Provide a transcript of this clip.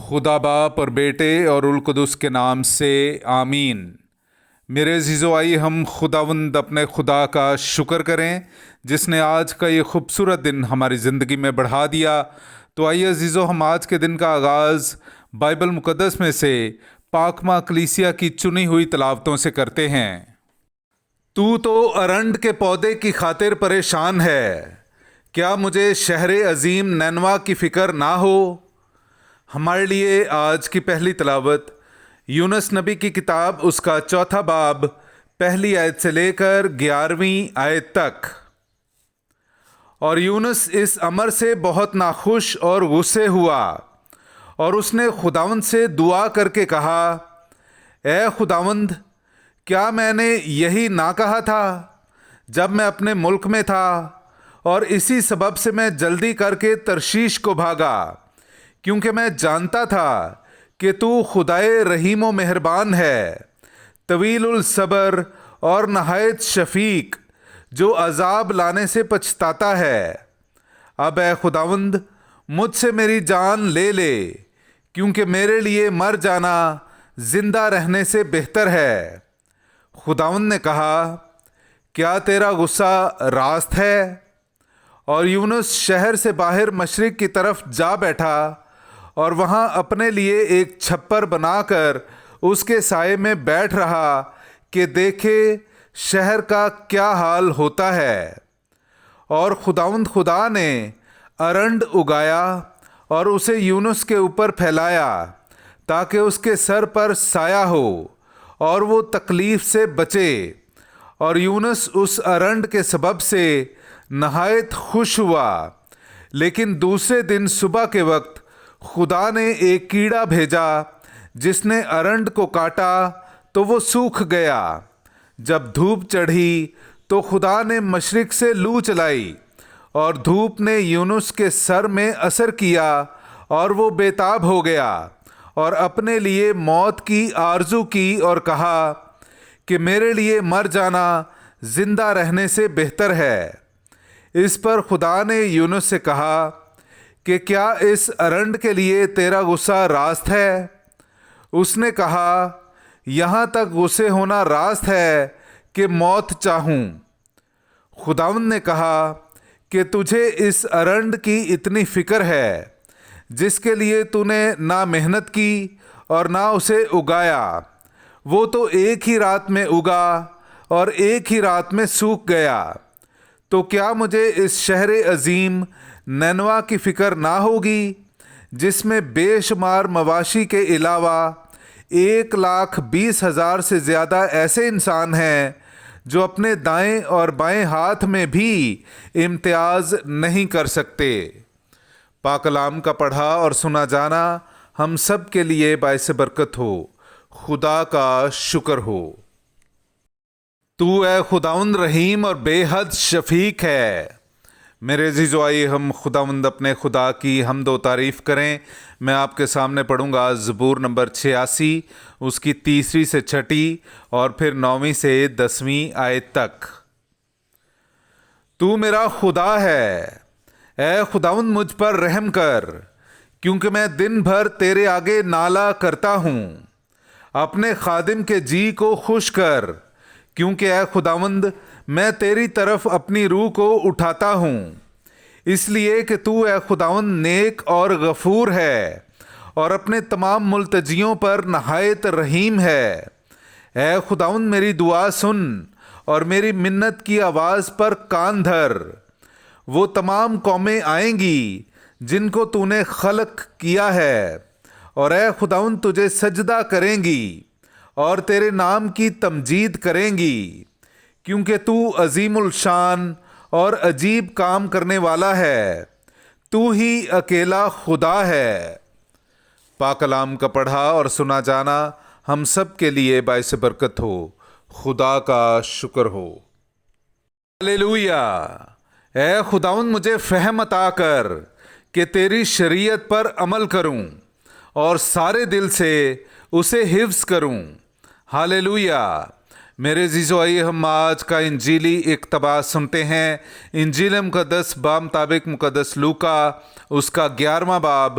خدا باپ اور بیٹے اور القدس کے نام سے آمین۔ میرے عزیزو، آئیے ہم خداوند اپنے خدا کا شکر کریں جس نے آج کا یہ خوبصورت دن ہماری زندگی میں بڑھا دیا۔ تو آئیے عزیزو، ہم آج کے دن کا آغاز بائبل مقدس میں سے پاکماں کلیسیا کی چنی ہوئی تلاوتوں سے کرتے ہیں۔ تو ارنڈ کے پودے کی خاطر پریشان ہے، کیا مجھے شہر عظیم نینوا کی فکر نہ ہو؟ ہمارے لیے آج کی پہلی تلاوت یونس نبی کی کتاب، اس کا 4 باب، پہلی آیت سے لے کر 11ویں آیت تک۔ اور یونس اس امر سے بہت ناخوش اور غصے ہوا، اور اس نے خداوند سے دعا کر کے کہا، اے خداوند، کیا میں نے یہی نہ کہا تھا جب میں اپنے ملک میں تھا؟ اور اسی سبب سے میں جلدی کر کے ترشیش کو بھاگا، کیونکہ میں جانتا تھا کہ تو خدائے رحیم و مہربان ہے، طویل الصبر اور نہایت شفیق، جو عذاب لانے سے پچھتاتا ہے۔ اب اے خداوند، مجھ سے میری جان لے لے، کیونکہ میرے لیے مر جانا زندہ رہنے سے بہتر ہے۔ خداوند نے کہا، کیا تیرا غصہ راست ہے؟ اور یونس شہر سے باہر مشرق کی طرف جا بیٹھا، اور وہاں اپنے لیے ایک چھپر بنا کر اس کے سائے میں بیٹھ رہا کہ دیکھے شہر کا کیا حال ہوتا ہے۔ اور خداوند خدا نے ارنڈ اگایا اور اسے یونس کے اوپر پھیلایا تاکہ اس کے سر پر سایہ ہو اور وہ تکلیف سے بچے۔ اور یونس اس ارنڈ کے سبب سے نہایت خوش ہوا۔ لیکن دوسرے دن صبح کے وقت خدا نے ایک کیڑا بھیجا جس نے ارنڈ کو کاٹا تو وہ سوکھ گیا۔ جب دھوپ چڑھی تو خدا نے مشرق سے لو چلائی، اور دھوپ نے یونس کے سر میں اثر کیا اور وہ بے تاب ہو گیا، اور اپنے لیے موت کی آرزو کی اور کہا کہ میرے لیے مر جانا زندہ رہنے سے بہتر ہے۔ اس پر خدا نے یونس سے کہا کہ کیا اس ارنڈ کے لیے تیرا غصہ راست ہے؟ اس نے کہا، یہاں تک غصے ہونا راست ہے کہ موت چاہوں۔ خداوند نے کہا کہ تجھے اس ارنڈ کی اتنی فکر ہے، جس کے لیے تو نے نہ محنت کی اور نہ اسے اگایا، وہ تو ایک ہی رات میں اگا اور ایک ہی رات میں سوکھ گیا۔ تو کیا مجھے اس شہر عظیم نینوا کی فکر نہ ہوگی، جس میں بے شمار مواشی کے علاوہ 1,20,000 سے زیادہ ایسے انسان ہیں جو اپنے دائیں اور بائیں ہاتھ میں بھی امتیاز نہیں کر سکتے۔ پاک کلام کا پڑھا اور سنا جانا ہم سب کے لیے باعث برکت ہو۔ خدا کا شکر ہو۔ تو اے خداوند رحیم اور بے حد شفیق ہے۔ میرے عزیزو، آئیے ہم خداوند اپنے خدا کی حمد و تعریف کریں۔ میں آپ کے سامنے پڑھوں گا زبور نمبر 86، اس کی 3 سے 6 اور پھر 9 سے 10 آیت تک۔ تو میرا خدا ہے، اے خداوند مجھ پر رحم کر، کیونکہ میں دن بھر تیرے آگے نالہ کرتا ہوں۔ اپنے خادم کے جی کو خوش کر، کیونکہ اے خداوند میں تیری طرف اپنی روح کو اٹھاتا ہوں، اس لیے کہ تو اے خداوند نیک اور غفور ہے اور اپنے تمام ملتجیوں پر نہایت رحیم ہے۔ اے خداوند میری دعا سن اور میری منت کی آواز پر کان دھر۔ وہ تمام قومیں آئیں گی جن کو تو نے خلق کیا ہے، اور اے خداوند تجھے سجدہ کریں گی اور تیرے نام کی تمجید کریں گی، کیونکہ تو عظیم الشان اور عجیب کام کرنے والا ہے، تو ہی اکیلا خدا ہے۔ پاک کلام کا پڑھا اور سنا جانا ہم سب کے لیے باعث برکت ہو۔ خدا کا شکر ہو۔ ہلیلویا۔ اے خداوند مجھے فہم عطا کر کہ تیری شریعت پر عمل کروں اور سارے دل سے اسے حفظ کروں۔ ہلیلویا۔ میرے عزیزو، آئیے ہم آج کا انجیلی اقتباس سنتے ہیں۔ انجیل مقدس بمطابق مقدس لوکا، اس کا 11واں باب،